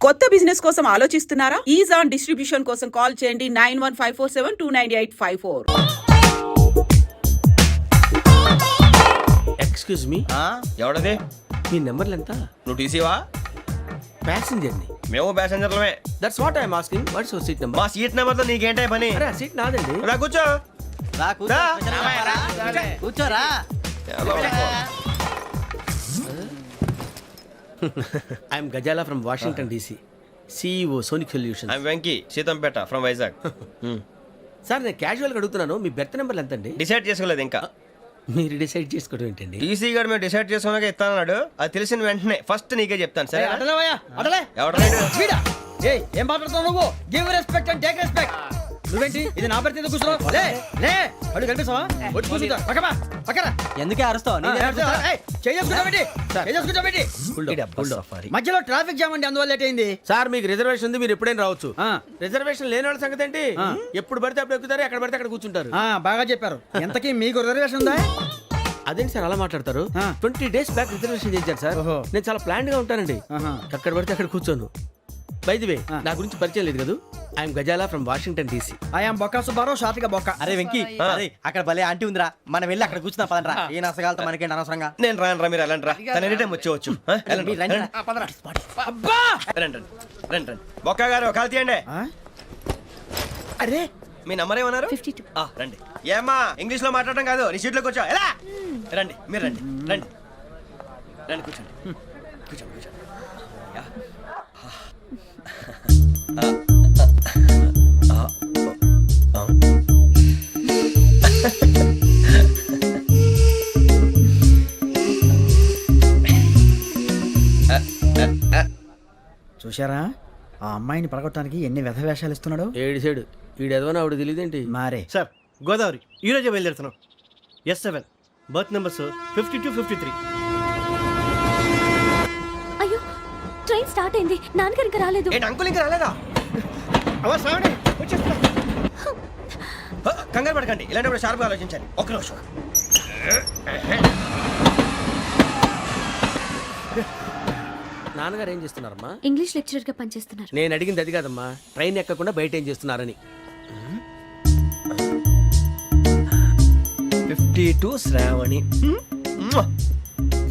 కొత్త బిజినెస్ కోసం ఆలోచిస్తున్నారా? ఈజాన్ డిస్ట్రిబ్యూషన్ కోసం కాల్ చేయండి 9154729854. Excuse me, ఎవడది? మీ నెంబర్లు ఎంత? నువ్వు టీసీవా? ప్యాసింజర్ ని. మేము ప్యాసెంజర్లమే. That's what I'm asking. What's your seat number? మా సీట్ నెంబర్ తో నీకేంటే పని? అరే ఆ సీట్ నాదండి. రా కూర్చో. రా. కూర్చోరా. I'm Gazala from Washington DC, CEO Sonic Solution. I'm Venky, Seethampeta from Vizag. Sir నేను క్యాజువల్గా అడుగుతున్నాను, మీ బెర్త్ నెంబర్లు ఎంత అండి? డిసైడ్ చేసుకోలేదు ఇంకా. మీరు డిసైడ్ చేసుకోవడం ఏంటండి? టీసీ గారు మేము డిసైడ్ చేసుకున్నాక ఇస్తానన్నాడు. అది తెలిసిన వెంటనే ఫస్ట్ నీకే చెప్తాను. సరే అడలే ఎవడ ఏం మాట్లాడుతున్నావు నువ్వు? Give respect and take respect. నువ్వేంటి ఇది నా పరిస్థితి కూర్చున్నావు? లే లే అడుగు కనిపిస్తావా? వచ్చి కూర్చుంటా. పక్కమా పక్కరా. ఎందుకే అరుస్తావు? మధ్యలో ట్రాఫిక్ జామ్ అండి, అందువల్ల లేట్ అయింది. సార్ మీకు రిజర్వేషన్ ఉంది, మీరు ఎప్పుడైనా రావచ్చు. రిజర్వేషన్ లేని వాళ్ళ సంగతి ఏంటి? ఎప్పుడు పడితే అప్పుడు ఎక్కుతారు, ఎక్కడ పడితే అక్కడ కూర్చుంటారు. బాగా చెప్పారు. ఎంతకీ మీకు రిజర్వేషన్ ఉందా? అదేంటి సార్ అలా మాట్లాడతారు? 20 days బ్యాక్ రిజర్వేషన్ చేశారు సార్. నేను చాలా ప్లాన్డ్ గా ఉంటానండి. అక్కడ పడితే అక్కడ కూర్చోను. బై ది వే, నా గురించి పరిచయం లేదు కదా. I'm Gazala from Washington DC. I'm Bokka Subbarao, షార్ట్గా బొక్క. అరే వెంకీ, అరే అక్కడ భలే ఆంటీ ఉందిరా, మనం వెళ్ళి అక్కడ కూర్చున్నా పదనరా. ఏ నసగాలతో మనకేంటి అనవసరంగా. నేను రాను రా, మీరు వెళ్ళండి రా. తన ఎనీ టైం వచ్చేవచ్చు. రండి. బొక్క గారు కాల్ తీయండి. అరే మీ నంబర్ ఏమన్నారు? 52. రండి. ఏమ్మా ఇంగ్లీష్ లో మాట్లాడడం కాదు, నీ సీట్లో కూర్చో. ఎలా రండి, మీరు రండి. కూర్చోండి. యా. చూశారా ఆ అమ్మాయిని పడగొట్టడానికి ఎన్ని వ్యధ వేషాలు ఇస్తున్నాడు? ఏడు సైడు వీడెదవని ఆవిడ తెలియదేంటి? మారే సార్ గోదావరి ఈరోజే బయలుదేరుతున్నాం. S7 berth numbers 52, 53. అయ్యో ట్రైన్ స్టార్ట్ అయింది, నాన్నగారు ఇంకా రాలేదు. ఏంటి అంకుల్ ఇంకా రాలేదా? కంగారు పడకండి, ఇలాంటప్పుడు షార్ప్గా ఆలోచించండి. ఒక్క నిమిషం. నాన్నగారు ఏం చేస్తున్నారమ్మా? ఇంగ్లీష్ లెక్చరర్ గా పనిచేస్తున్నారు. నేను అడిగింది అది కాదమ్మా, ట్రైన్ ఎక్కకుండా బయట ఏం చేస్తున్నారని. 52 శ్రావణి,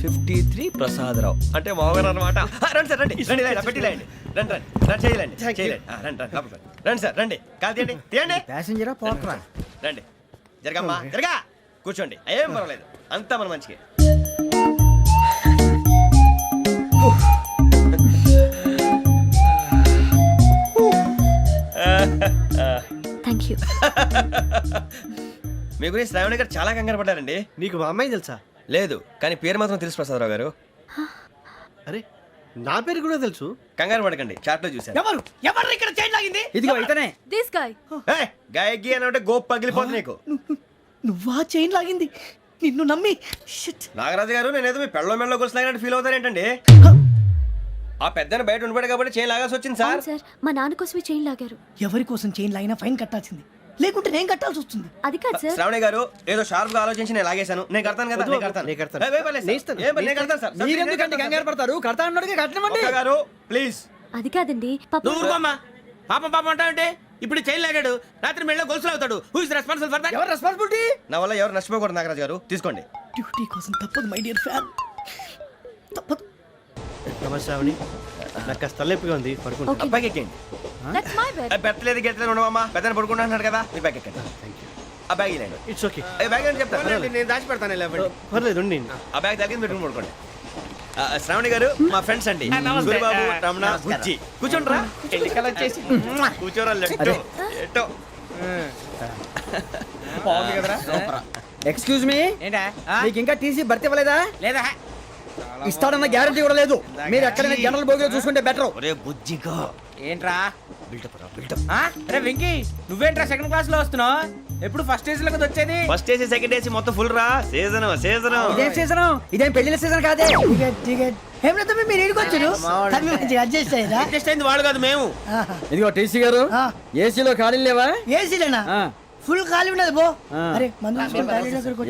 53 ప్రసాదరావు అంటే మామగారు అనమాట. రండి సార్, రండి పెట్టిలేండి. రండి చేయాలండి. రండి సార్, రండి. కాదు తీయండి. ప్యాసింజరా పోట్రా. రండి, జరగమ్మా, జరగా కూర్చోండి. ఏం పర్వాలేదు, అంతా మన మంచికి. Thank you. మీ గురించి శ్రావణి గారు చాలా కంగారు పడ్డారండి. నీకు మా అమ్మాయి తెలుసా? లేదు, కానీ పేరు మాత్రం తెలుసు ప్రసాదరావు గారు. అరే నా పేరు కూడా తెలుసు. కంగారు పడకండి, చాట్ లో చూశాను. ఎవరు ఇక్కడ చైన్ లాగింది? ఇదిగో ఇతనే. This guy. గాయకి అని అంటే గోప్ పగిలిపోతుంది నీకు. నువ్వా చైన్ లాగింది? నిన్ను నమ్మి. నాగరాజు గారు, నేనేదో మీ పెళ్ళ మెళ్ళ గురిసిలాగినట్టు ఫీల్ అవుతారేంటండి? ఆ పెద్దని బయట ఉండిపోయాడు కాబట్టి చైన్ లాగాల్సి వచ్చింది సార్. సార్ మా నాన్న కోసమే చైన్ లాగారు. ఎవరి కోసం చైన్ లాగినా ఫైన్ కట్టాల్సింది, లేకుంటే నేను కట్టాల్సి వస్తుంది. అది కాదు సార్. శ్రావణి గారు ఏదో షార్ప్ గా ఆలోచించి నేను లాగేశాను. నేను కడతాను కదా. మీరెందుకంటే కంగారు పడతారు? కడతా అన్నాడుగా కట్టమండి. గారు ప్లీజ్. అది కాదండి నువ్వు ఊరుకోమ్మా. పాపం అంటావంటే ఇప్పుడు చైన్ లాగాడు, రాత్రి మెళ్ళ గొలుసులు అవుతాడు. Who is responsible for that? ఎవరు రెస్పాన్సిబిలిటీ? నా వల్ల ఎవరు నష్టపోకూడదు నాగరాజు గారు, తీసుకోండి. డ్యూటీ కోసం తప్పదు మై డియర్ ఫ్యాన్, తప్పదు. నమస్తే శ్రావణి, నాకు కాస్త తలెప్పిగా ఉంది, పడుకుంటా. Okay. బ్యాగ్ ఎక్కండి. That's my bed. పెట్టలేదు గెట్టలేదు ఉండవమ్మా, పెద్దని పడుకుంటున్నాడు కదా, మీరు బ్యాగ్ ఎక్కండి. ఆ బ్యాగ్ ఇలాండి. It's okay. బ్యాగ్ అని చెప్తాను, నేను దాచి పెడతాను. పర్లేదు ఉండి. ఆ బ్యాగ్ తగ్గింది పెట్టుకుని పడుకోండి. శ్రావణి గారు మా ఫ్రెండ్స్ అండి, గురుబాబు, రమణ, బుజ్జి. కూర్చోండి రా. కూర్చోరా. ఎట్టో ఎక్స్క్యూజ్ మీ, మీకు ఇంకా టీసీ భర్తీ ఇవ్వలేదా? లేదా ఇస్తాడన్న గ్యారంటీ కూడా లేదు. మీరు ఎక్కడైనా జనరల్ బోగిలో చూసుకుంటే బెటర్. ఒరే బుజ్జిగా ఏంట్రా అరే వెంకీ, నువ్వేంట్రా సెకండ్ క్లాస్ లో వస్తున్నావు? ఎప్పుడు ఫస్ట్ ఏజ్ లో వచ్చేది? ఫస్ట్ ఏసీ సెకండ్ ఏసీ మొత్తం ఫుల్ రా. సీజన్ ఇదేం సీజన్? ఇదేం పెళ్లిన సీజన్ కాదే. మీరు ఇడికొచ్చారు, అడ్జస్ట్ అయ్యారా? అడ్జస్ట్ అయింది వాళ్ళు కాదు, మేము. ఇదిగో టీసీ గారు, ఏసీలో ఖాళీ లేవా? ఏసీలేనా? ఫుల్ ఖాళీ ఉండదు బో అరే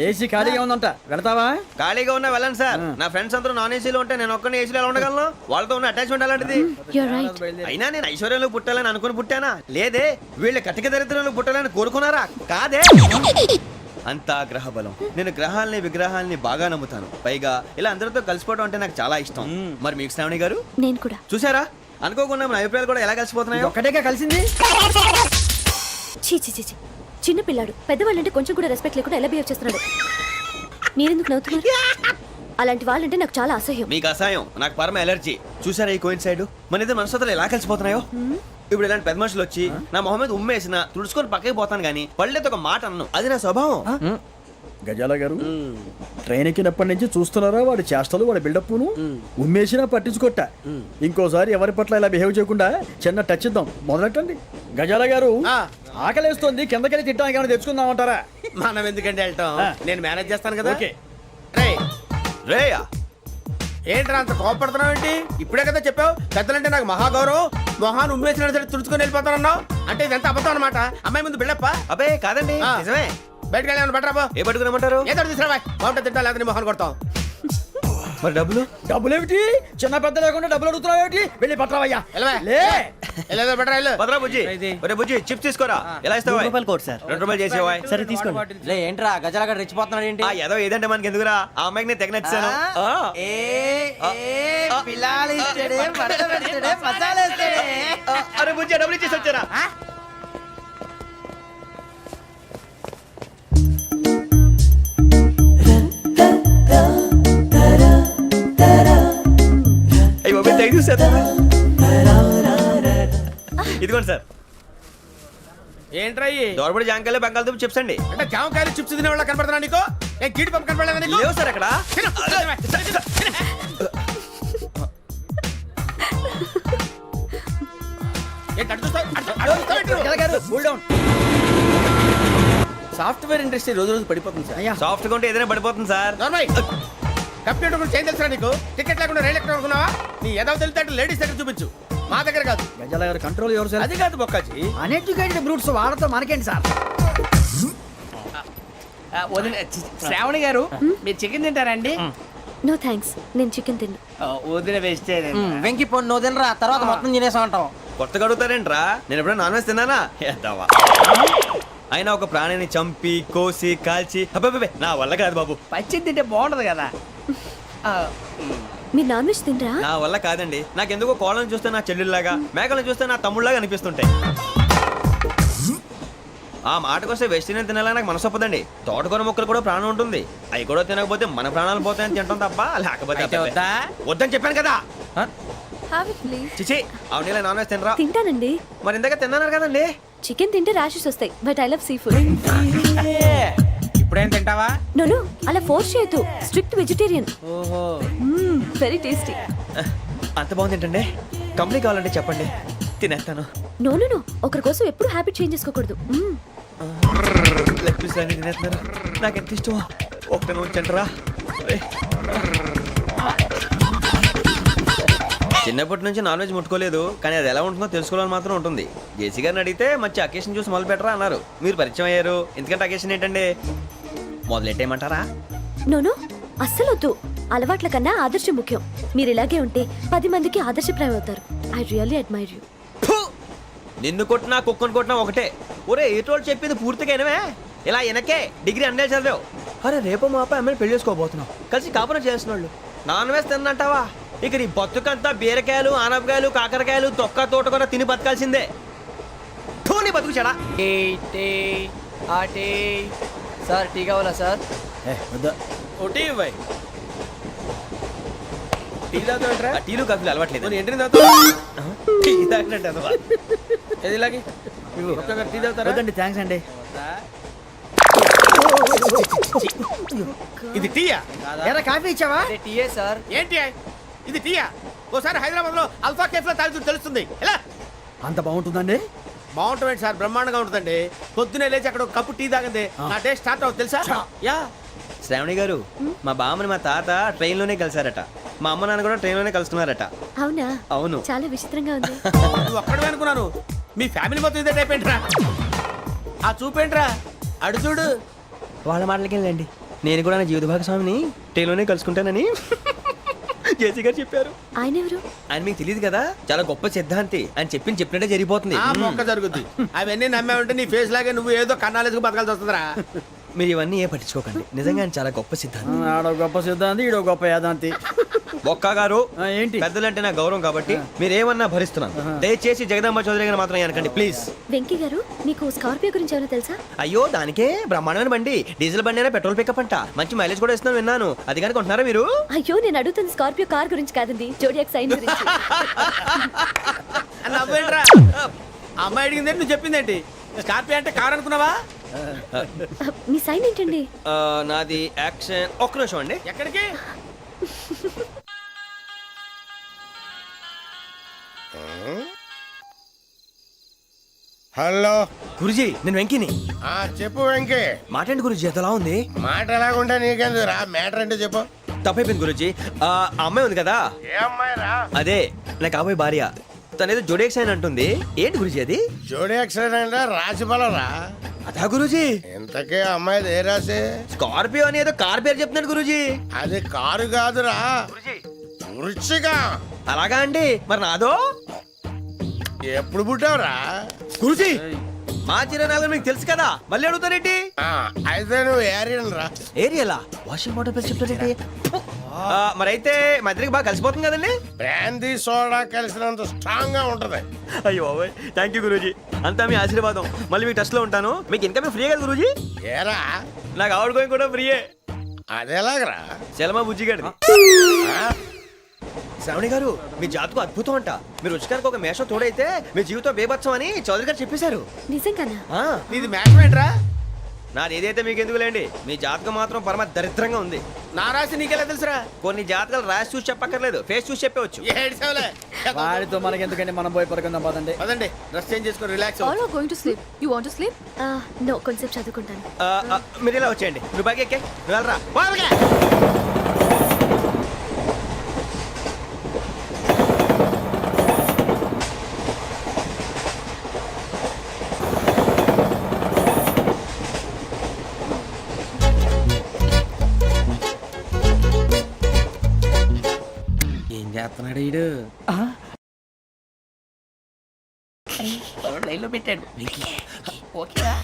ఏసీ ఖాళీగా ఉందంట వెళతావా? ఖాళీగా ఉన్నా వెళ్ళండి సార్. నా ఫ్రెండ్స్ అందరూ నాన్ ఏసీలో ఉంటే నేను ఒక్కనే ఏసీలో ఎలా ఉండగలను? వాళ్ళతో ఉన్న అటాచ్మెంట్ అలాంటిది. You're right. అయినా నేను ఐశ్వర్యంలో పుట్టాలని అనుకుని పుట్టానా? లేదే. వీళ్ళ కటిక దరిద్రంలో పుట్టాలని కోరుకున్నారా? కాదే. అంతా గ్రహ బలం. నేను గ్రహాలని విగ్రహాలని బాగా నమ్ముతాను. పైగా ఇలా అందరితో కలిసిపోవడం అంటే నాకు చాలా ఇష్టం. మరి మీకు శ్రావణి గారు నేను కూడా. చూసారా? అనుకోకుండా మన అభిప్రాయాలు కూడా ఎలా కలిసిపోతున్నాయో. ఒక్కటేగా కలిసింది. చీ చీ చీ చీ. చిన్న పిల్లాడు పెద్దవాళ్ళంటే కొంచెం కూడా రెస్పెక్ట్ లేకుండా ఎలా బిహేవ్ చేస్తున్నాడు. మీరెందుకు నవ్వుతున్నారు? అలాంటి వాళ్ళంటే నాకు చాలా అసహ్యం. మీకు అసహాయం, నాకు పరమ ఎలర్జీ. చూసారా ఈ కోయిన్ సైడ్? మన ఇద్దరు మనసుతో ఎలా కలిసిపోతున్నాయో. ఇప్పుడు ఇలాంటి పెద్ద మనుషులు వచ్చి నా మొహం మీద ఉమ్మేసిన తుడుచుకొని పక్కకి పోతాను కానీ పళ్ళేతో ఒక మాట అన్ను. అది నా స్వభావం. గజాల గారు ట్రైన్ ఎక్కినప్పటి నుంచి చూస్తున్నారా వాడి చేష్టలు వాడి బిల్డప్ను? ఉమ్మేసినా పట్టించుకోట. ఇంకోసారి ఎవరి పట్ల ఇలా బిహేవ్ చేయకుండా చిన్న టచ్ ఇద్దాం. మొదలెట్టండి. గజాల గారు ఆకలేస్తోంది, కిందకెళ్ళి తిట్టడానికి ఏమైనా తెచ్చుకుందామంటారా? మనం ఎందుకంటే వెళ్తాం, నేను మేనేజ్ చేస్తాను కదా. ఓకే. రేయా ఏంట్రా అంత కోపడుతున్నావు ఏంటి? ఇప్పుడే కదా చెప్పావు పెద్దలంటే నాకు మహాగౌరవం, మొహాన్ని ఉమ్మేసిన సరే తుడుచుకొని వెళ్ళిపోతానన్నావు. అంటే ఇదంతా అబద్ధం అనమాట. అమ్మాయి ముందు బిల్డప్ప. అబ్బే కాదండి, నిజమే. బయటకు వెళ్ళి బట్రాబో. ఏ పట్టుకురమ్మంటారు? ఏదో తీసుకురా బాగుంటుంది. తింటా లేదా మొహాన్ని కొడతాం. మరి డబ్బులు? డబ్బులేమిటి? చిన్న పెద్ద లేకుండా డబ్బులు అడుగుతున్నావు ఏమిటి? వెళ్ళి పట్టరావయ్యా. వెళ్ళేదో బట్రా వెళ్ళు. భద్రా బుజ్జి, ఒరే బుజ్జి చిప్స్ తీసుకోరా. ఎలా ఇస్తావా? Court sir. 2 రూపాయలు చేసేవా? సరే తీసుకోండి. లే ఏంట్రా గజాల గడ రెచ్చిపోతున్నాడు ఏంటి? ఆ ఏదో ఏదంటే మనకి ఎందుకురా? ఆ అమ్మాయికి నేను తెగ నచ్చాను. అరే బుజ్జి డబ్బులు ఇచ్చేసి వచ్చారా? అయ్యో తెగ చూసారు. ఇదిగోండి సార్. ఏంట్రా ఇయ్యి? దోరబడి జాంకాయలు బంగాళదుంప చిప్స్ అండి. అంటే జామకాయలు చిప్స్ తినే వాళ్ళ కనపడుతున్నా నీకు? ఏ గీడి పంప కనపడలేదా నీకు? లేవు సార్ అక్కడ. తిను. ఏంటి అటు చూస్తావు? అటు చూస్తావు ఏంటి? గజాల గారు కూల్ డౌన్. సాఫ్ట్వేర్ ఇండస్ట్రీ రోజు రోజు పడిపోతుంది సార్. అయ్యా సాఫ్ట్ గా ఉంటే ఏదైనా పడిపోతుంది సార్. నార్మల్ కంప్యూటర్ గురించి ఏం తెలుసా నీకు? టికెట్ లేకుండా రైలు ఎక్కడ అనుకున్నావా? నీ ఏదో తెలితే లేడీస్ దగ్గర చూపించు, మా దగ్గర కాదు. గజాల గారు కంట్రోల్ ఎవరు సార్? అది కాదు బొక్కాజీ. అన్ఎడ్యుకేటెడ్ బ్రూట్స్ వాడతాం మనకేంటి సార్? శ్రావణి గారు మీరు చికెన్ తింటారండి? నో థ్యాంక్స్, నేను చికెన్ తిన్ను. వదిన వేస్తే వెంకి పొన్ను నువ్వు తినరా, తర్వాత మొత్తం తినేసా ఉంటాం. కొత్తగా అడుగుతారేంట్రా? నేను ఎప్పుడైనా నాన్ వెజ్ తిన్నానా? ఎద్దావా. అయినా ఒక ప్రాణిని చంపి కోసి కాల్చి అబ్బబ్బే నా వల్ల కాదు బాబు. పచ్చి తింటే బాగుంటది కదా. మీరు నాన్ వెజ్ తినరా? నా వల్ల కాదండి. నాకెందుకో కోళ్ళని చూస్తే నా చెల్లెళ్ళలాగా, మేకలను చూస్తే నా తమ్ముళ్ళలాగా అనిపిస్తుంటాయి. ఆ మాటకొస్తే వెస్టిరియన్ తినాలని నాకు మనసు ఒప్పదండి. తోటకూర మొక్కలు కూడా ప్రాణం ఉంటుంది. అవి కూడా తినకపోతే మన ప్రాణాలు పోతాయని తింటాం తప్ప లేకపోతే వద్దా? వద్దని చెప్పాను కదా. Have it please. చిచి అవునీ నాన్ వెజ్ తినరా? తింటానండి. మరి ఇందాక తిన్నాను కదండి. చికెన్ తింటే ర్యాషెస్ వస్తాయి, but I love sea food. ఇప్పుడేం తింటావా? నో అలా ఫోర్స్ చేయొద్దు. Strict vegetarian. ఓహో వెరీ టేస్టీ. అంత బాగుంది ఏంటండి? కంపెనీ కావాలంటే చెప్పండి, తినేస్తాను. నో ఒకరి కోసం ఎప్పుడు హ్యాబిట్ చేంజ్ చేసుకోకూడదు. లెగ్ పీస్ అన్ని తినేస్తున్నారు. నాకు ఎంత ఇష్టం. ఒకటే ఉంచండిరా. చిన్నప్పటి నుంచి నాన్ వెజ్ ముట్టుకోలేదు, కానీ అది ఎలా ఉంటుందో తెలుసుకోవాలని మాత్రం ఉంటుంది. జేసీ గారిని అడిగితే మంచి అకేషన్ చూసి మొదలు పెట్టరా అన్నారు. మీరు పరిచయం అయ్యారు, ఎందుకంటే అకేషన్ ఏంటండి? మొదలెట్టేయమంటారా? నో అస్సలు వద్దు. అలవాట్ల కన్నా ఆదర్శం ముఖ్యం. మీరు ఇలాగే ఉంటే 10 మందికి ఆదర్శప్రాయం అవుతారు. I really admire you. నిన్ను కొట్టినా కుక్కను కొట్టినా ఒకటే. ఒరే ఏటోళ్ళు చెప్పింది పూర్తిగా వినవే. ఇలా వెనకే డిగ్రీ అన్నే చదివావు. అరే రేపు మా అబ్బాయి అమ్మాయిని పెళ్లి చేసుకోబోతున్నావు, కలిసి కాపురం చేసిన వాళ్ళు. నాన్ వెజ్ తిన్నంటావా? ఇక నీ బతుకంతా బీరకాయలు ఆనపకాయలు కాకరకాయలు తొక్క తోట కూడా తిని బతకాల్సిందే. నీ బతుకు చెడా. సార్ టీ కావాలా సార్? ఒకటి ఇవ్వాయి. టీ తాగుతాంట్రా? టీలు కాఫీలు అలవాట్లేదు. ఏంటి తాగుతావు? టీ తాగినట్టు అదవా. ఏది ఇలాగే ఒక్కొక్క టీ తాగుతారా? వద్దండి, థ్యాంక్స్ అండి. ఇది టీయా? ఎరా కాఫీ ఇచ్చావా? టీయే సార్. ఏంటి ఇది టీయా? ఓసారి హైదరాబాద్ లో అల్ఫా కేఫ్ లో తాగుతూ తెలుస్తుంది. ఎలా అంత బాగుంటుందండి? బాగుంటుంది సార్, బ్రహ్మాండంగా ఉంటుందండి. పొద్దునే లేచి అక్కడ ఒక కప్పు టీ తాగింది నా డే స్టార్ట్ అవుతుంది తెలుసా? యా. శ్రావణి గారు, మా బామ్మని మా తాత ట్రైన్ లోనే కలిసారట. మా అమ్మ నాన్న కూడా ట్రైన్ లోనే కలుస్తున్నారట. అవునా? అవును. చాలా విచిత్రంగా ఉంది. నువ్వు ఒక్కడే అనుకున్నాను, మీ ఫ్యామిలీ మొత్తం ఇదే టైప్ ఏంట్రా? ఆ చూపేంట్రా? అడు చూడు వాళ్ళ మాటలకి వెళ్ళండి. నేను కూడా నా జీవిత భాగస్వామిని ట్రైన్లోనే కలుసుకుంటానని జేసీ గారు చెప్పారు. ఆయన ఎవరు? ఆయన మీకు తెలియదు కదా, చాలా గొప్ప సిద్ధాంతి అని చెప్పినట్టే జరిగిపోతుంది. ఆ మొక్క జరుగుద్ది. అవన్నీ నమ్మే ఉంటే నీ ఫేస్ లాగే నువ్వు ఏదో కన్నాలేసుకు బతకాల్సి వస్తుందిరా. మీరు ఇవన్నీ ఏ పట్టించుకోకండి, నిజంగా ఆయన చాలా గొప్ప సిద్ధాంతి. ఆడో గొప్ప సిద్ధాంతి, ఈడో గొప్ప యాదాంతి. ఒక్క గారు ఏంటి? పెద్దలంటే నా గౌరవం కాబట్టి మీరు ఏమన్నా భరిస్తున్నాను. దయచేసి జగదాంబ చౌదరి గారు మాత్రం అనకండి ప్లీజ్. వెంకీ గారు, మీకు స్కార్పియో గురించి ఏమైనా తెలుసా? అయ్యో దానికే బ్రహ్మాండమైన బండి, డీజిల్ బండి అయినా పెట్రోల్ పికప్ అంట, మంచి మైలేజ్ కూడా ఇస్తున్నాను విన్నాను. అది కానీ కొంటున్నారా మీరు? అయ్యో, నేను అడుగుతుంది స్కార్పియో కార్ గురించి కాదండి, జోడియాక్ సైన్ గురించి. నవ్వేంట్రా? అమ్మాయి అడిగిందేంటి, నువ్వు చెప్పిందేంటి? స్కార్పియో అంటే కారు అనుకున్నావా? మీ సైన్ ఏంటండి? నాది యాక్షన్. ఒక్క నిమిషం అండి. ఎక్కడికి? హలో గురుజీ నేను వెంకిని. చెప్పు వెంకీ. మాటండి గురుజీ, ఎంతలా ఉంది? మాట ఎలాగుంటా నీకెందుకు రా, మ్యాటర్ అంటే చెప్పు. తప్పైపోయింది గురుజీ. ఆ అమ్మాయి ఉంది కదా, ఏ అమ్మాయి రా? అదే నా కాబోయే భార్య. తనేదో జోడేక్స్ అని అంటుంది. ఏంటి గురుజీ అది? జోడి యాక్సిడెంట్ రాసి రా. అదా గురుజీ? ఇంతకే అమ్మాయిది ఏ రాసి? స్కార్పియో అని ఏదో కార్ పేరు చెప్తున్నాడు గురుజీ. అది కారు కాదురా, వృచ్చిక. అలాగా అండి, మరి నాదో? ఎప్పుడు పుట్టావురా? గురుజీ మా చిరనాలు మీకు తెలుసు కదా, మళ్ళీ అడుగుతారేంటి? అయితే నువ్వు ఏరియన్ రా. ఏరియాలా? వాషింగ్ వాటర్ పేరు చెప్తారేంటి? మరైతే మా ఇద్దరికి బాగా కలిసిపోతుంది కదండి. బ్రాందీ సోడా కలిసినంత స్ట్రాంగ్ గా ఉంటది. అయ్యో థ్యాంక్ యూ గురూజీ, అంతా మీ ఆశీర్వాదం. మళ్ళీ మీ టచ్ లో ఉంటాను. మీకు ఇంకా ఫ్రీ కదా గురూజీ? ఏరా నాకు ఆవిడ గోయింగ్ కూడా ఫ్రీయే. అదేలాగరా? చలమా బుజ్జి గారి. శ్రావణి గారు మీ జాతకు అద్భుతం అంట. మీరు రుచికానికి ఒక మేషం తోడైతే మీ జీవితం బేబత్సం అని చౌదరి గారు చెప్పేశారు. నిజంగానా? నీది మ్యాచ్ ఏంట్రా? నాది ఏదైతే మీకు ఎందుకులేండి, మీ జాతకం మాత్రం పరమ దరిద్రంగా ఉంది. నా రాసి నీకెలా తెలుసురా? కొన్ని జాతకాలు రాసి చూసి చెప్పక్కర్లేదు, ఫేస్ చూసి చెప్పవచ్చు. ఏడ్చావులే. వాడితో మనకి ఎందుకంటే మనం పోయి పడుకుందాం పదండి. పదండి, డ్రెస్ చేంజ్ చేసుకొని relax. All are going to sleep. You want to sleep? No, కొంచెం చదువుకుంటాను. మీరు ఇలా వచ్చేయండి. నువ్వు బాగా ఎక్కే, నువ్వు వెళ్ళరా. బాగా ఏం చేస్తున్నాడు ఈడు? లైన్లో పెట్టాడు.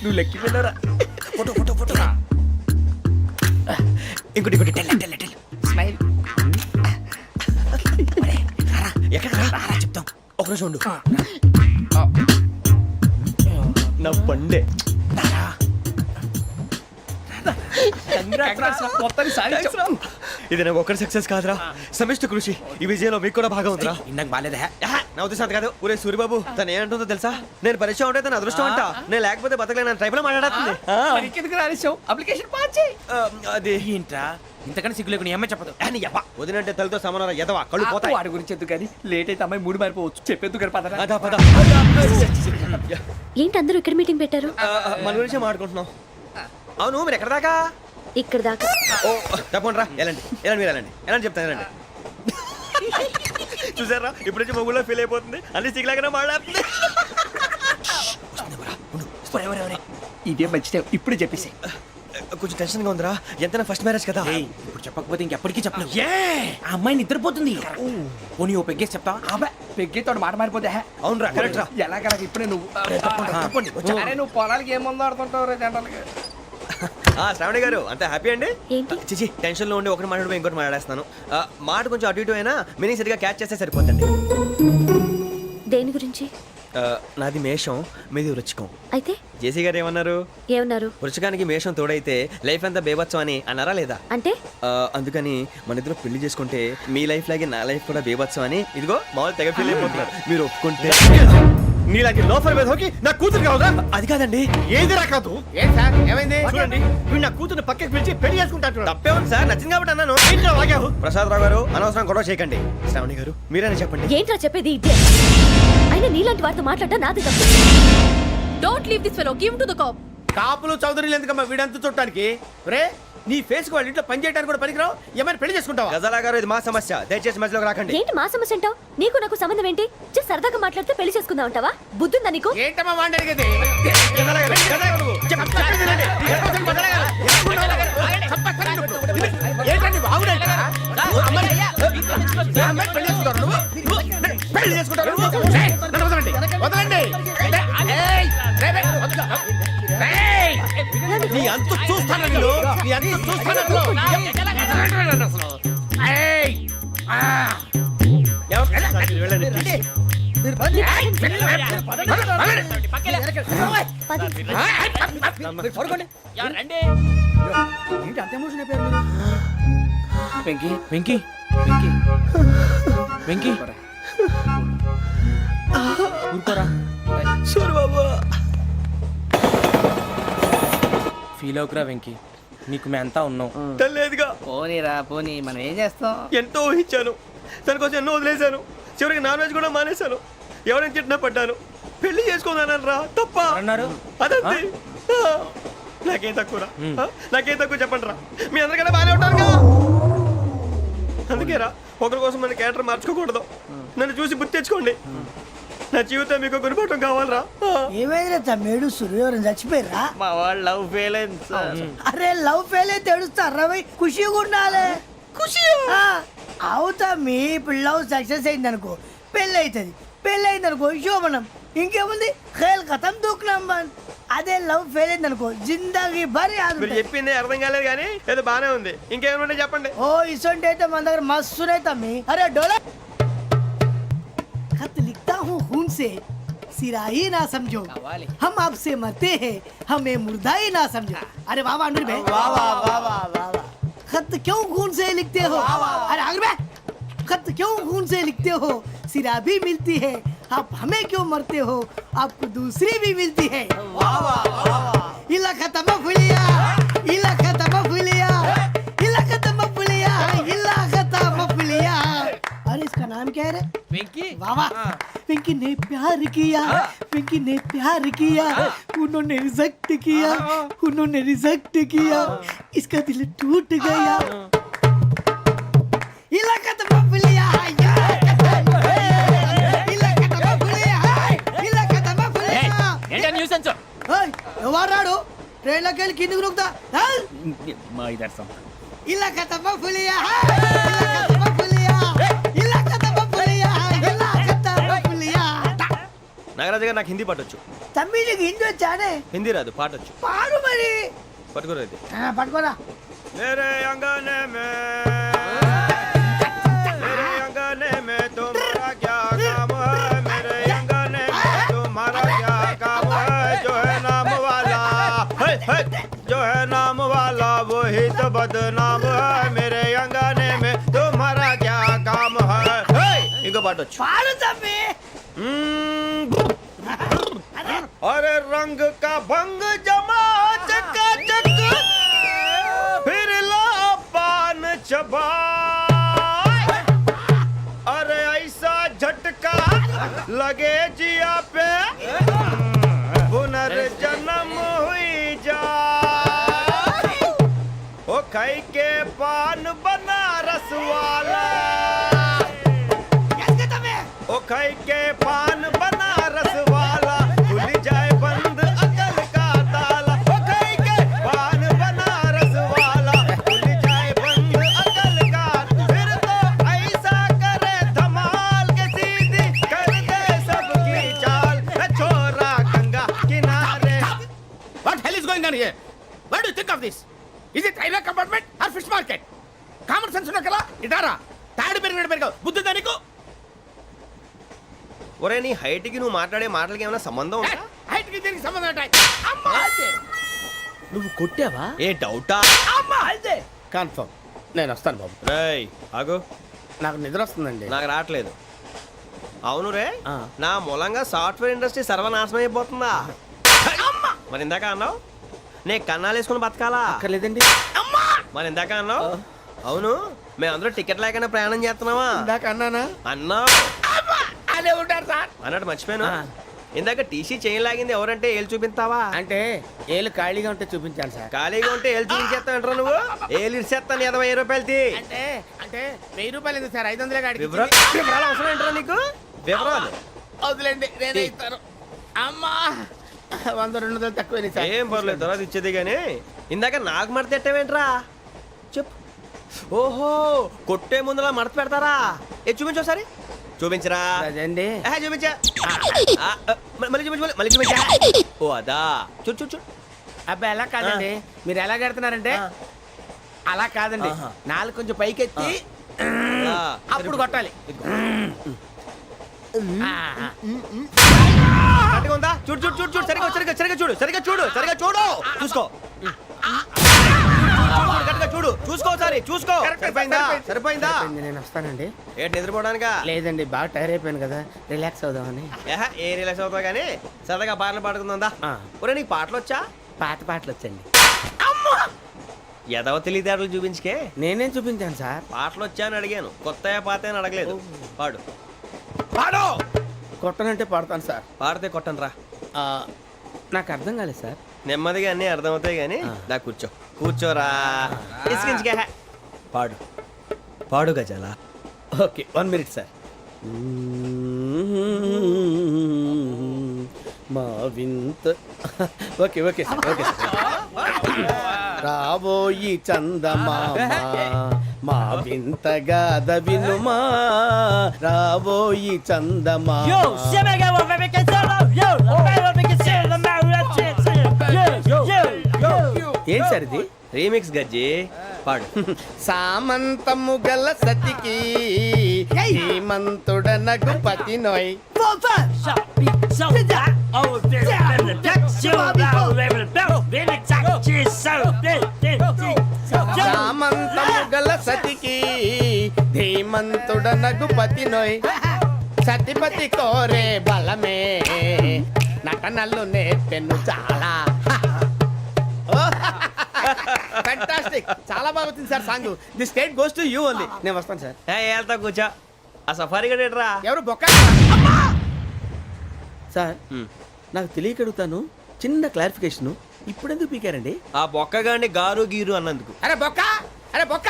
నువ్వు లెక్కి వెళ్ళరా. Photo photo photo. ఇంకోటి ఇంకోటి టెల్ టెల్ టెల్. స్మైల్. ఎక్కడ రా చెప్తాం. ఒక నిమిషం ఉండు. నా పండే. ఇది నాకు ఒక్కరి సక్సెస్ కాదురా, సమిష్టి కృషి. ఈ విజయంలో మీకు కూడా భాగం ఉందిరా. ఇందాక బాగాలేదా? నా ఉద్దేశం అంత కాదు. ఊరే సూరిబాబు తను ఏమంటుందో తెలుసా? నేను పరిచయం ఉంటే తన అదృష్టం అంట. నేను లేకపోతే బతకలేను ట్రైబ్ లో మాట్లాడుతుంది. ఎందుకు రాలేసావు? అప్లికేషన్ పాస్ చేయి. అది ఏంట్రా ఇంతకన్నా సిగ్గు లేకుండా ఏమై చెప్పదు. వదినంటే తలతో సమానం ఎదవా, కళ్ళు పోతాయి. వాడి గురించి ఎందుకు కానీ లేట్ అయితే అమ్మాయి మూడు మారిపోవచ్చు. చెప్పేందుకు గారు పదరా. అదా పద. ఏంటి అందరూ ఇక్కడ మీటింగ్ పెట్టారు? మన గురించే మాట్లాడుకుంటున్నాం. అవును మీరు ఎక్కడ దాకా? ఇక్కడ దాకా. ఓ తప్పకుండా రా, వెళ్ళండి వెళ్ళండి, మీరు వెళ్ళండి వెళ్ళండి చెప్తాను వెళ్ళండి. చూసారా ఇప్పుడు నుంచి మొగుల్లో ఫీల్ అయిపోతుంది, అన్ని సిగ్లాగానే మాట్లాడుతుంది. ఇదే మంచి టైం, ఇప్పుడు చెప్పేసి. కొంచెం టెన్షన్ గా ఉందిరా, ఎంతైనా ఫస్ట్ మ్యారేజ్ కదా. ఇప్పుడు చెప్పకపోతే ఇంకెప్పటికీ చెప్పను. ఆ అమ్మాయి నిద్రపోతుంది. పోనీ ఓ పెగ్గేసి చెప్తా. అబ్బాయి పెగ్గేతో మాట మారిపోతే. అవునురా కరెక్ట్ రా. ఎలాగలా ఇప్పుడే నువ్వు అరే నువ్వు పొలాలకి ఏం ముందు ఆడుతుంటావు రే జనరల్గా. శ్రావణి గారు అంత హ్యాపీ అండి? ఏంటి? చిచి టెన్షన్ లో ఉండి ఒకటి మాట్లాడిపోయి ఇంకోటి మాట్లాడేస్తాను. మాట కొంచెం అటు ఇటు అయినా మీనింగ్ సరిగా క్యాచ్ చేస్తే సరిపోతుంది. దేని గురించి? నాది మేషం, మీది వృచ్చికం. అయితే జేసీ గారు ఏమన్నారు? ఏమన్నారు? వృచ్చికానికి మేషం తోడైతే లైఫ్ అంతా బేబత్సం అని అన్నారా లేదా? అంటే అందుకని మన ఇద్దరు పెళ్లి చేసుకుంటే మీ లైఫ్ లాగే నా లైఫ్ కూడా బేబత్సం అని ఇదిగో మామూలు తెగ ఫీల్ అయిపోతున్నారు. మీరు ఒప్పుకుంటే నీలాంటి లోఫర్ మీద హోకి నా కూతురు కావదా? అది కాదండి. ఏది రాకాదు. ఏం సార్ ఏమైంది? చూడండి వీడు నా కూతురు పక్కకి పిలిచి పెళ్లి చేసుకుంటాడు. తప్పే ఉంది సార్, నచ్చింది కాబట్టి అన్నాను. ప్రసాద్ రావు గారు అనవసరం గొడవ చేయకండి. శ్రావణి గారు మీరైనా చెప్పండి. ఏంట్రా చెప్పేది? ఇదే అయినా నీలాంటి వారితో మాట్లాడటం నాది తప్పు. Don't leave this fellow. Give him to the cop. కాపులు చౌదరులు ఎందుకమ్మా వీడంతా చూడటానికి రే నీ ఫేస్ వాళ్ళ ఇంట్లో పని చేయడానికి కూడా పనికిరావు ఏమైనా పెళ్లి చేసుకుంటావా గజాలా గారు ఇది మా సమస్య దయచేసి మధ్యలోకి రాకండి ఏంటి మా సమస్య అంటావు? నీకు నాకు సంబంధం ఏంటి? జస్ట్ సరదాగా మాట్లాడితే పెళ్లి చేసుకుందాం అంటావా? బుద్ధుందా నీకు? ఏంటమ్మా వాడిని అడిగేది ఏంటండి బాగుండేట పెళ్లి చేసుకుంటారు నువ్వు పెళ్లి చేసుకుంటారు నువ్వు ఏయ్, నన్ను వదలండి వదలండి ఏయ్, రేయ్, రేయ్, వదలు. రేయ్, నీ అంత చూస్తాను నేను నీ అంత చూస్తాను అసలు. ఏయ్, ఆ. వెళ్ళండి వెంకీ వెంకీ వెంకీ వెంకీ ఊరుకోరా. ఫీల్ అవుకురా వెంకీ, నీకు మేమంతా ఉన్నాం. తెలియదుగా పోనీరా పోనీ, మనం ఏం చేస్తాం? ఎంతో ఊహించాను దానికోసం ఎన్నో వదిలేశాను చివరికి నాన్ వెజ్ కూడా మానేశాను ఎవరైనా తిట్టినా పడ్డాను పెళ్లి చేసుకున్నాను రా తప్ప అన్నారు అదంతే నాకేం తక్కువ నాకేం తక్కువ చెప్పండి రా మీ అందరికన్నా బాగానే ఉంటారుగా అందుకే రా ఒకరి కోసం మన క్యారెక్టర్ మార్చుకోకూడదు నన్ను చూసి గుర్తు తెచ్చుకోండి నా జీవితం మీకు గురిపటం కావాలరా ఏమైందిరా తమ్మేడు సూర్యవరం చచ్చిపోయిరా? మా వాళ్ళు లవ్ ఫెయిల్ అయింది సార్. అరే లవ్ ఫెయిల్ అయితే ఏడుస్తారా భయ్? ఖుషిగా ఉండాలి. ఖుషి అవుతా మీ ఇప్పుడు లవ్ సక్సెస్ అయింది అనుకో పెళ్ళి అవుతుంది, పెళ్ళి అయింది అనుకో శోభనం, ఇంకేముంది ఖేల్ కథం దూకునాం బంద్. అదే లవ్ ఫెయిల్ అయింది అనుకో జిందాగీ భారీ మీరు చెప్పింది అర్థం కాలేదు కానీ ఏదో బాగానే ఉంది ఇంకేమైనా చెప్పండి ఓ ఇసొంటి అయితే మన దగ్గర మస్తునే తమ్మి. అరే డోలా खत लिखता हूँ खून से सिरा ही ना समझो, हम आपसे मरते हैं हमें मुर्दा ही ना समझो. अरे वाह वाह अनुर भाई वाह वाह वाह वाह वाह. खत क्यों खून से लिखते हो? अरे अनुर भाई खत क्यों खून से लिखते हो? सिरा भी मिलती है, आप हमें क्यों मरते हो? आपको दूसरी भी मिलती है. वाह वाह वाह. इला खत्म फुलिया, इला खत्म फुलिया, इला खत्म फुलिया, इला खत्म फुलिया. अरे इसका नाम क्या है रे? వెంకీ वाह वाह. पिंकी ने प्यार किया, पिंकी ने प्यार किया, उन्होंने रिजेक्ट किया, उन्होंने रिजेक्ट किया, इसका दिल टूट गया. इलाका तो बबलिया ఎవరాడు ట్రైన్లోకి వెళ్ళి కిందికి నొక్కుతా మా ఇదర్శం ఇలాకా తప్ప పులియా ఇలాకా తప్ప పులియా ఇలాకా తప్ప పులియా ఇలాకా తప్ప పులియా. నాగరాజు గారు నాకు హిందీ పాటొచ్చు తమ్మి నీకు హిందీ వచ్చానే? హిందీ రాదు పాటొచ్చు పాడు మరి. పట్టుకోరు అయితే పట్టుకోరా. मेरे अंगने में मेरे अंगने में तुम्हारा क्या काम है मेरे अंगने में तुम्हारा क्या काम है जो है नाम वाला जो है नाम वाला वही तो बदनाम है मेरे अंगने में तुम्हारा क्या काम है इनको बाटो పాడు తమ్మి. अरे रंग का भंग जमा चकाचक फिर ला पान चबा अरे ऐसा झटका लगे जिया पे पुनर्जन्म हुई जा ओ खाई के पान बनारस वाला ओ खाई के पान बनारस वाला खुल जाए बंद अकल का ताला ओ खाई के पान बनारस वाला खुल जाए बंद अकल का फिर तो ऐसा करे धमाल के सीधी कर दे सबकी चाल छोरा गंगा किनारे. What hell is going on here? What do you think of this? Is it railway compartment or fish market? Common sense ఉన్న కదా ఇటారా తాడు పెరిగాడు బుద్ధి దానికి ఒరే నీ హైట్ కి నువ్వు మాట్లాడే మాటలకి ఏమైనా సంబంధం ఉందా హైట్ కి దీనికి సంబంధం ఉంటాయి. అమ్మా నువ్వు కొట్టావా? ఏ డౌటా అమ్మా అయితే కన్ఫర్మ్ నేను వస్తాను బాబు. రేయ్ ఆగు నాకు నిద్ర వస్తుందండి. నాకు రావట్లేదు అవును రే నా మూలంగా సాఫ్ట్వేర్ ఇండస్ట్రీ సర్వనాశనం అయిపోతుందా మరి ఇందాక అన్నావు నే కన్నాలు వేసుకుని బతకాలా లేదండి మరి ఇందాక అన్నావు అవును మేమందరూ టికెట్ లేకుండా ప్రయాణం చేస్తున్నావా ఇందాక అన్నానా? అన్నావు అదే ఉంటారు సార్ అన్నట్టు మర్చిపోయాను ఇందాక టీసీ చేయి లాగింది ఎవరంటే ఏళ్ళు చూపిస్తావా? అంటే ఏళ్ళు ఖాళీగా ఉంటే చూపించాను సార్. ఖాళీగా ఉంటే ఏళ్ళు చూపించేస్తానంటారా నువ్వు? ఏళ్ళు ఇచ్చేస్తాను 20 రూపాయలది. అంటే అంటే 1000 రూపాయలు ఎందుకు సార్? 500 కాడికి వివరాలు అవసరం ఏంటరా నీకు? వివరాలు వదిలేండి, నేనే ఇస్తాను. అమ్మా 100 200 తక్కువ సార్. ఏం పర్లేదు, తర్వాత ఇచ్చేది కానీ ఇందాక నాకు మడత పెట్టావేంట్రా? చెప్పు. ఓహో, కొట్టే ముందులా మడత పెడతారా? ఏ చూపించు ఒకసారి. చూపించరా? అదండి. చూపించా. మళ్ళీ చూపించు, మళ్ళీ చూపించా. ఓ అదా, చూడు చూడు చూడు. అబ్బాయి ఎలా కాదండి, మీరు ఎలా కడుతున్నారంటే అలా కాదండి, నాలుగు కొంచెం పైకెత్తి అప్పుడు కొట్టాలి. కరెక్ట్గా ఉందా? చూడు చూడు చూడు చూడు, సరిగా సరిగా సరిగా చూడు, సరిగా చూడు, సరిగా చూడు, చూసుకో. కరెక్ట్గా చూడు, చూసుకో సారి, చూసుకో. సరిపోయిందా? సరిపోయిందా? నేను వస్తానండి. ఏంటి నిద్రపోవడానికా? లేదండి, బాగా టైర్ అయిపోయాను కదా, రిలాక్స్ అవుదామని. ఏ రిలాక్స్ అవుతావు కానీ సరదాగా పాటలు పాడుకుందా? ఒరే నీకు పాటలు వచ్చా? పాత పాటలు వచ్చండి. ఎదవ తెలివితేటలు చూపించుకే. నేనేం చూపించాను సార్? పాటలు వచ్చా అని అడిగాను, కొత్త పాత అని అడగలేదు. పాడు పాడు. కొట్టనంటే పాడతాను సార్. పాడితే కొట్టను రా. నాకు అర్థం కాలేదు సార్. నెమ్మదిగా అన్నీ అర్థమవుతాయి కానీ దా కూర్చో. కూర్చోరా. ఇసుకించుకే. పాడు పాడు గజాల. Okay, 1 minute sir. మా వింత. Okay okay sir, okay sir. రాబోయి చందమామ మా వింతగా వినుమా, రాబోయి చందమామ. ఏం సార్ ఇది? రీమిక్స్ గజ్జి. పాడు. సామంతము గల సతికి హేమంతుడనగు పతి నోయ్. సామంతము గల సతికి ధీమంతుడనగు పతి నోయ్. సతిపతి కోరే బలమే నటనలు నేర్పెను చాలా. ఫ్యాంటాస్టిక్, చాలా బాగా వచ్చింది sir song. The state goes to you only. నేను వస్తాను సార్. వెళ్తా కూర్చో. ఆ సఫారీ గడేట్రా. ఎవరు బొక్క సార్? నాకు తెలియక అడుగుతాను, చిన్న క్లారిఫికేషన్. ఇప్పుడు ఎందుకు పీకారండి? ఆ బొక్కగాండి గారు గీరు అన్నందుకు. అరే బొక్క, అరే బొక్క,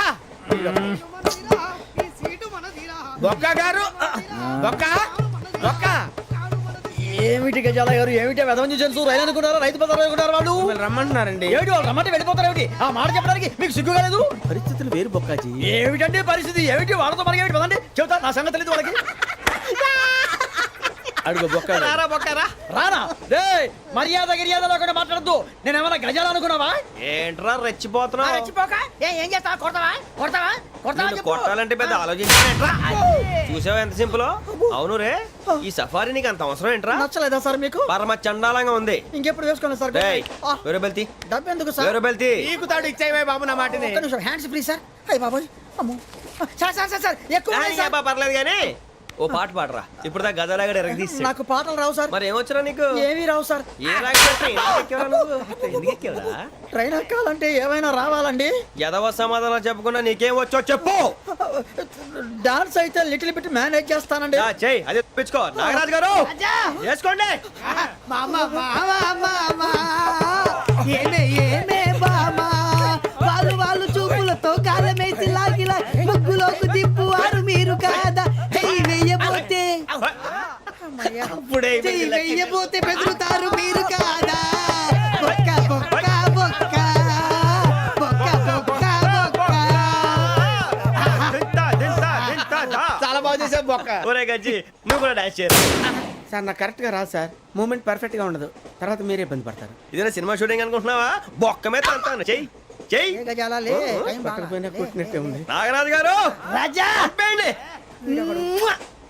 బొక్క గారు, బొక్క బొక్క. ఏమిటి గజాల గారు, ఏమిటి వెదవని జంతువు రైలు అనుకున్నారా? రైతు బజార్ అనుకున్నారు వాళ్ళు. రమ్మంటున్నారండి. ఏమిటి వాళ్ళు రమ్మంటే వెళ్ళిపోతారు? ఏమిటి ఆ మాట చెప్పడానికి మీకు సిగ్గు కాలేదు? పరిస్థితులు వేరు బొక్కాజీ. ఏమిటండి పరిస్థితి? ఏమిటి వాళ్ళతో మనకి ఏమిటి పదండి చెబుతా, నా సంగతి తెలియదు వాళ్ళకి. అడుగు బొక్క. రారా బొక్కరా. రానా రే, మర్యాద గిర్యాద లేకుండా మాట్లాడద్దు. నేను ఏమైనా గజాలు అనుకున్నావా? ఏంట్రా రెచ్చిపోతున్నావు? రెచ్చిపోక ఏం చేస్తావా? కొడతావా కొడతావా కొడతావా? నిన్ను కొట్టాలంటే పెద్ద ఆలోచించానేంట్రా. చూసావా ఎంత సింపుల్? అవును రే, ఈ సఫారీ నీకు అంత అవసరం ఏంట్రా? నచ్చలేదా సార్ మీకు? పరమ చండాలంగా ఉంది. ఇంకెప్పుడు వేసుకోండి సార్. వేరే బెల్తి, డబ్బు ఎందుకు సార్? వేరే బెల్తి. నీకు తాడు ఇచ్చేవే బాబు నా మాటని. ఒక్క నిమిషం, హ్యాండ్స్ ఫ్రీ సార్. అయ్య బాబోయ్, అమ్మో. సార్ సార్ సార్ సార్ ఎక్కువ ఉన్నాయి సార్. పర్లేదు కానీ ఓ పాట పాడరా. ఇప్పుడు దా గదలాగడ ఎరగదీసి. నాకు పాటలు రావు సార్. మరి ఏమొచ్చరా నీకు? ఏమీ రావు సార్. ఏ రాకెవరా? ట్రైన్ ఎక్కాలంటే ఏమైనా రావాలండి. ఎదవ సమాధానం చెప్పకుండా నీకేం వచ్చో చెప్పు. డాన్స్ అయితే లిటిల్ బిట్ మేనేజ్ చేస్తానండి. చెయ్యి, అదే తెప్పించుకో. నాగరాజు గారు వేసుకోండి. మామా మామా మామా ఏమే ఏమే బామా, వాళ్ళు వాళ్ళు చూపులతో కాలమేసి లాగిలా ముగ్గులోకి తిప్పువారు మీరు కాదా? చెయ్యి వెయ్యబోతే చెయ్యి వెయ్యబోతే బెదురుతారు మీరు కాదా? బొక్క బొక్క బొక్క బొక్క బొక్క బొక్క. చాలా బాగా చేసావు బొక్క. ఒరే గజ్జి, నువ్వు కూడా డాన్స్ చేయరు. సార్ నాకు కరెక్ట్ గా రాదు సార్. మూమెంట్ పర్ఫెక్ట్ గా ఉండదు, తర్వాత మీరే ఇబ్బంది పడతారు. ఇదేనా సినిమా షూటింగ్ అనుకుంటున్నావా? బొక్క మీద అంటాను. చెయ్యి చెయ్యి. పక్కన పోయినా కొట్టినట్టే ఉంది. నాగరాజు గారు రాజా ఆపేయండి.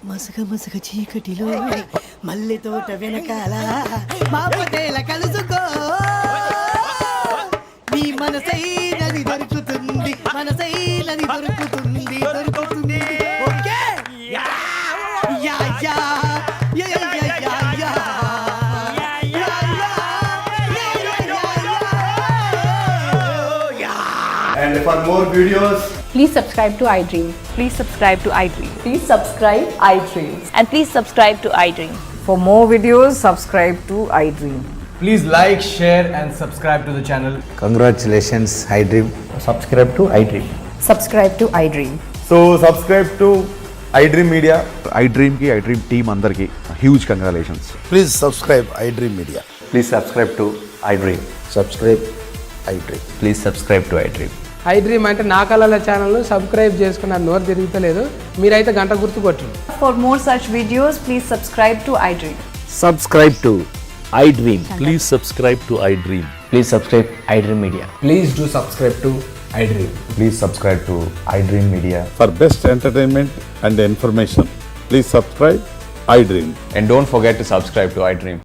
మసగ మసగ చీకటిలో మల్లె తోట వెనకాల మా పటేల కలుసుకో, నీ మనసైనది దొరుకుతుంది, మనసైనది దొరుకుతుంది దొరుకుతుంది. Okay yeah yeah yeah yeah yeah yeah. And for more videos, Please subscribe to iDream. Please subscribe to iDream. Please subscribe iDream. And please subscribe to iDream. For more videos, subscribe to iDream. Please like, share, and subscribe to the channel. Congratulations I dream subscribe to I dream. Subscribe to iDream. So subscribe to iDream Media. iDream ki iDream team andarki huge congratulations. Please subscribe I dream media. Please subscribe to iDream. Subscribe I dream. Please subscribe to iDream. iDream అంటే నా కళల channel subscribe చేసుకున్న నోరు తిరుగుతలేదు. మీరైతే గంట గుర్తు కొట్టండి. For more such videos, please subscribe to iDream. Subscribe to I dream. Please subscribe to iDream. Please subscribe I dream media. Please do subscribe to iDream. Please subscribe to iDream Media. For best entertainment and information, please subscribe iDream. And don't forget to subscribe to iDream.